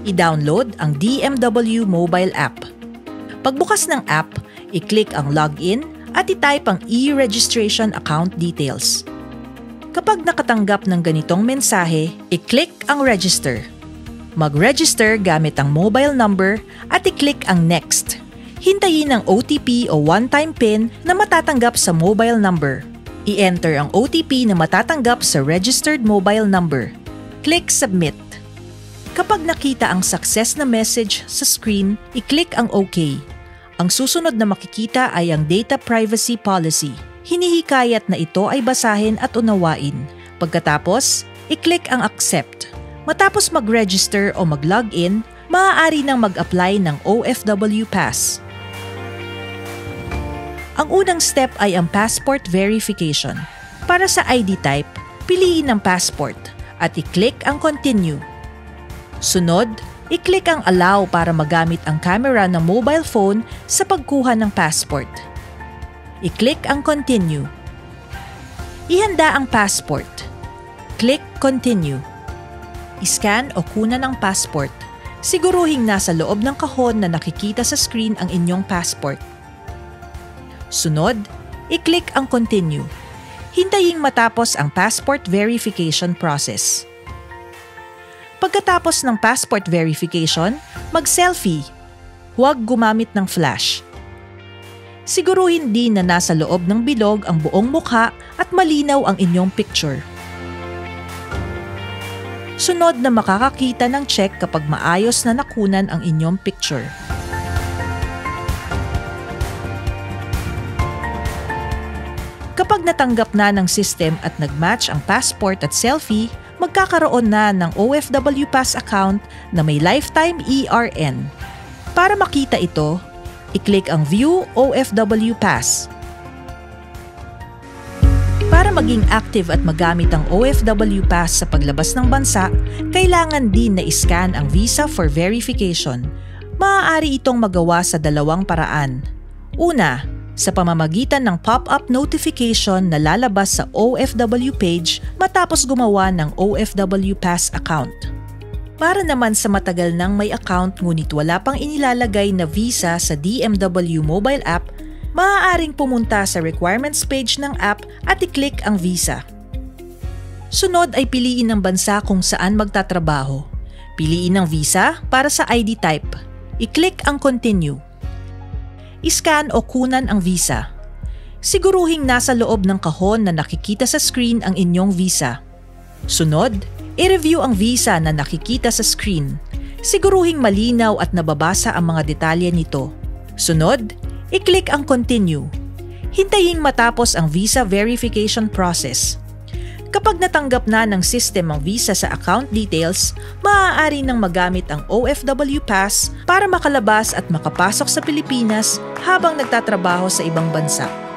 I-download ang DMW mobile app. Pagbukas ng app, i-click ang login at i-type ang e-registration account details. Kapag nakatanggap ng ganitong mensahe, i-click ang register. Mag-register gamit ang mobile number at i-click ang next. Hintayin ang OTP o one-time PIN na matatanggap sa mobile number. I-enter ang OTP na matatanggap sa registered mobile number. Click Submit. Kapag nakita ang success na message sa screen, i-click ang OK. Ang susunod na makikita ay ang Data Privacy Policy. Hinihikayat na ito ay basahin at unawain. Pagkatapos, i-click ang Accept. Matapos mag-register o mag-login, maaari nang mag-apply ng OFW Pass. Ang unang step ay ang passport verification. Para sa ID type, piliin ang passport at i-click ang Continue. Sunod, i-click ang Allow para magamit ang camera ng mobile phone sa pagkuha ng passport. I-click ang Continue. Ihanda ang passport. Click Continue. I-scan o kunan ang passport. Siguruhing nasa loob ng kahon na nakikita sa screen ang inyong passport. Sunod, i-click ang Continue. Hintayin matapos ang passport verification process. Pagkatapos ng passport verification, mag-selfie. Huwag gumamit ng flash. Siguruhin din na nasa loob ng bilog ang buong mukha at malinaw ang inyong picture. Sunod na makakakita ng check kapag maayos na nakunan ang inyong picture. Kapag natanggap na ng system at nag-match ang passport at selfie, magkakaroon na ng OFW Pass account na may lifetime ERN. Para makita ito, i-click ang View OFW Pass. Para maging active at magamit ang OFW Pass sa paglabas ng bansa, kailangan din na i-scan ang visa for verification. Maaari itong magawa sa dalawang paraan. Una, sa pamamagitan ng pop-up notification na lalabas sa OFW page matapos gumawa ng OFW Pass account. Para naman sa matagal nang may account ngunit wala pang inilalagay na visa sa DMW mobile app, maaaring pumunta sa requirements page ng app at i-click ang visa. Sunod ay piliin ang bansa kung saan magtatrabaho. Piliin ang visa para sa ID type. I-click ang Continue. I-scan o kunan ang visa. Siguruhing nasa loob ng kahon na nakikita sa screen ang inyong visa. Sunod, i-review ang visa na nakikita sa screen. Siguruhing malinaw at nababasa ang mga detalye nito. Sunod, i-click ang Continue. Hintayin matapos ang visa verification process. Kapag natanggap na ng system ang visa sa account details, maaari nang magamit ang OFW Pass para makalabas at makapasok sa Pilipinas habang nagtatrabaho sa ibang bansa.